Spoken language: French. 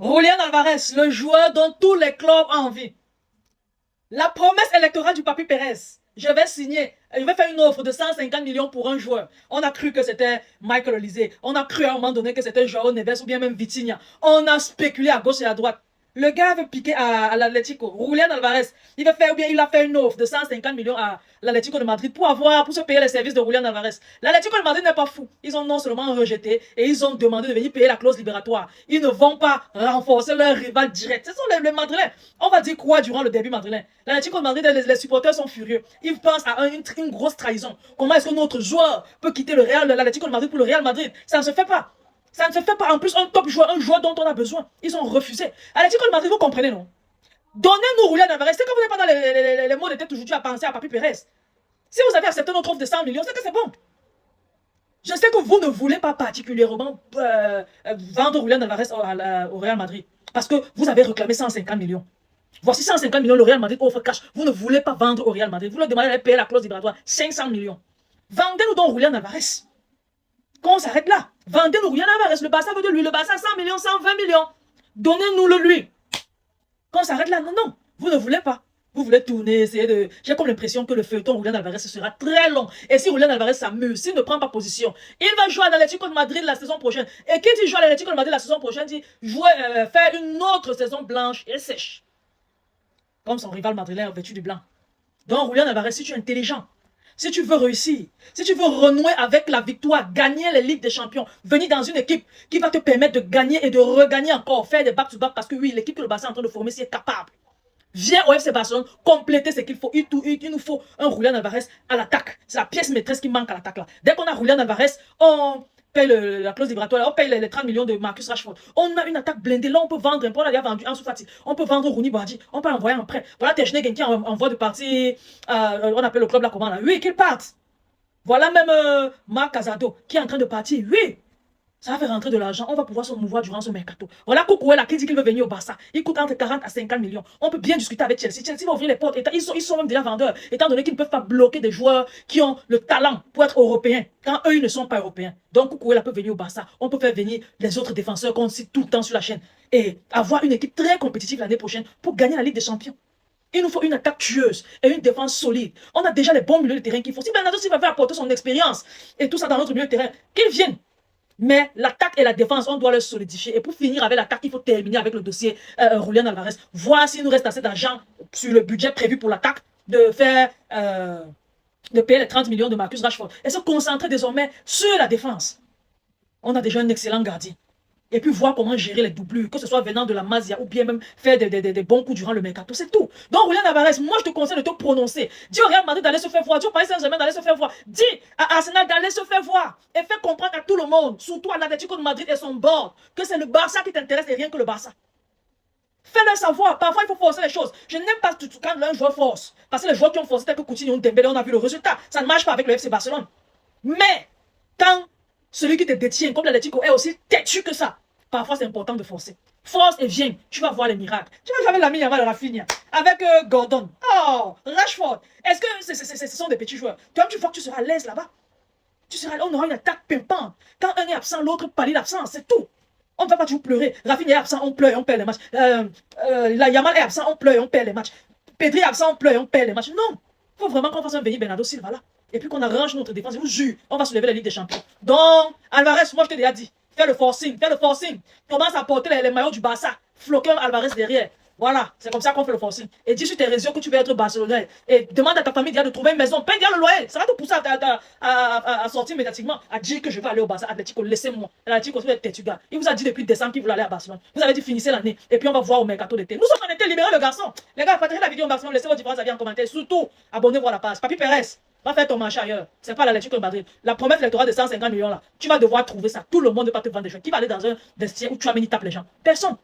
Julián Alvarez, le joueur dont tous les clubs ont envie. La promesse électorale du Papi Pérez. Je vais signer, je vais faire une offre de 150 millions pour un joueur. On a cru que c'était Michael Olise. On a cru à un moment donné que c'était Joao Neves ou bien même Vitinha. On a spéculé à gauche et à droite. Le gars veut piquer à l'Atlético. Julián Alvarez, il veut faire, ou bien il a fait une offre de 150 millions à l'Atlético de Madrid pour se payer les services de Julián Alvarez. L'Atlético de Madrid n'est pas fou. Ils ont non seulement rejeté et ils ont demandé de venir payer la clause libératoire. Ils ne vont pas renforcer leur rival direct. Ce sont les Madrilènes. On va dire quoi durant le début madrilène? L'Atlético de Madrid, les supporters sont furieux. Ils pensent à une grosse trahison. Comment est-ce que notre joueur peut quitter l'Atlético de Madrid pour le Real Madrid? Ça ne se fait pas. Ça ne se fait pas. En plus, un top joueur, un joueur dont on a besoin. Ils ont refusé. Atlético de Madrid, vous comprenez, non? Donnez-nous Julián Alvarez. C'est que vous n'êtes pas dans les mots de tête aujourd'hui à penser à Papi Pérez. Si vous avez accepté notre offre de 100 millions, c'est que c'est bon. Je sais que vous ne voulez pas particulièrement vendre Julián Alvarez au Real Madrid. Parce que vous avez réclamé 150 millions. Voici 150 millions, le Real Madrid offre cash. Vous ne voulez pas vendre au Real Madrid. Vous leur demandez de payer la clause libératoire. 500 millions. Vendez-nous donc Julián Alvarez. Qu'on s'arrête là. Vendez-nous Julián Alvarez. Le Barça veut de lui. Le Barça 100 millions, 120 millions. Donnez-nous-le lui. Qu'on s'arrête là. Non, non. Vous ne voulez pas. Vous voulez tourner, essayer de... J'ai comme l'impression que le feuilleton Julián Alvarez sera très long. Et si Julián Alvarez s'amuse, s'il ne prend pas position, il va jouer à l'Atlético de Madrid la saison prochaine. Et qui dit jouer à l'Atlético de Madrid la saison prochaine, dit jouer, faire une autre saison blanche et sèche. Comme son rival madrilène vêtu du blanc. Donc Julián Alvarez, si tu es intelligent, si tu veux réussir, si tu veux renouer avec la victoire, gagner les Ligues des Champions, venir dans une équipe qui va te permettre de gagner et de regagner encore, faire des back-to-back, parce que oui, l'équipe que le Barça est en train de former, c'est capable. Viens au FC Barcelone, compléter ce qu'il faut. Il nous faut un Julián Alvarez à l'attaque. C'est la pièce maîtresse qui manque à l'attaque là. Dès qu'on a Julián Alvarez, on paye la clause libératoire, on paye les 30 millions de Marcus Rashford. On a une attaque blindée. Là, on peut vendre, on a déjà vendu Ansu Fati. On peut vendre Rooney Bardi. On peut envoyer un prêt. Voilà Techneguen qui envoie de partir, on appelle le club là comment là. Oui, qu'il parte. Voilà même Marc Casado qui est en train de partir. Oui. Ça va faire rentrer de l'argent, on va pouvoir se mouvoir durant ce mercato. Voilà Cucurella qui dit qu'il veut venir au Barça. Il coûte entre 40 à 50 millions. On peut bien discuter avec Chelsea. Chelsea va ouvrir les portes. Ils sont même déjà vendeurs, étant donné qu'ils ne peuvent pas bloquer des joueurs qui ont le talent pour être européens, quand eux, ils ne sont pas européens. Donc Cucurella peut venir au Barça. On peut faire venir les autres défenseurs qu'on cite tout le temps sur la chaîne. Et avoir une équipe très compétitive l'année prochaine pour gagner la Ligue des Champions. Il nous faut une attaque tueuse et une défense solide. On a déjà les bons milieux de terrain qu'il faut. Si Bernardo Silva veut apporter son expérience et tout ça dans notre milieu de terrain, qu'il vienne. Mais l'attaque et la défense, on doit les solidifier. Et pour finir avec l'attaque, il faut terminer avec le dossier Julián Alvarez. Voir s'il nous reste assez d'argent sur le budget prévu pour l'attaque, de payer les 30 millions de Marcus Rashford. Et se concentrer désormais sur la défense. On a déjà un excellent gardien. Et puis voir comment gérer les doublures, que ce soit venant de la Masia ou bien même faire des bons coups durant le mercato. C'est tout. Donc, Julián Alvarez, moi je te conseille de te prononcer. Dis au Real Madrid d'aller se faire voir. Dis au Paris Saint-Germain d'aller se faire voir. Dis à Arsenal d'aller se faire voir. Et fais comprendre à tout le monde, surtout à l'Atlético de Madrid et son board, que c'est le Barça qui t'intéresse et rien que le Barça. Fais-le savoir. Parfois, il faut forcer les choses. Je n'aime pas quand un joueur force. Parce que les joueurs qui ont forcé, tel que Coutinho, Dembélé, on a vu le résultat. Ça ne marche pas avec le FC Barcelone. Mais, quand celui qui te détient, comme l'Atlético, est aussi têtu que ça, parfois, c'est important de forcer. Force et viens, tu vas voir les miracles. Tu vas jamais l'ami avant de Rafinha. Avec Gordon. Oh, Rashford. Est-ce que ce sont des petits joueurs? Toi, tu vois que tu seras à l'aise là-bas. On aura une attaque pimpante. Quand un est absent, l'autre pallie l'absence. C'est tout. On ne va pas toujours pleurer. Rafinha est absent, on pleure et on perd les matchs. Yamal est absent, on pleure et on perd les matchs. Pedri est absent, on pleure et on perd les matchs. Non. Il faut vraiment qu'on fasse un venir Bernardo Silva là. Et puis qu'on arrange notre défense. Je vous jure, on va soulever la Ligue des Champions. Donc, Alvarez, moi je t'ai déjà dit. Fais le forcing, fais le forcing. Commence à porter les maillots du Barça. Floquer Alvarez derrière. Voilà, c'est comme ça qu'on fait le forcing. Et dis sur tes réseaux que tu veux être barcelonais. Et demande à ta famille de trouver une maison. Paye déjà le loyer. Ça va te pousser à sortir médiatiquement. À dire que je vais aller au Barça. Atlético, laissez-moi. L'Atlético, vous êtes têtu, gars. Il vous a dit depuis décembre qu'il voulait aller à Barcelone. Vous avez dit finissez l'année. Et puis on va voir au mercato d'été. Nous sommes en été, libérez le garçon. Les gars, partagez la vidéo en Barcelone. Laissez vos différents avis en commentaire. Surtout, abonnez-vous à la page. Papi Pérez. Va faire ton marché ailleurs. C'est pas l'Atlético de Madrid. La promesse électorale de 150 millions là, tu vas devoir trouver ça. Tout le monde ne va pas te vendre des choses. Qui va aller dans un vestiaire où tu as mis tape les gens? Personne.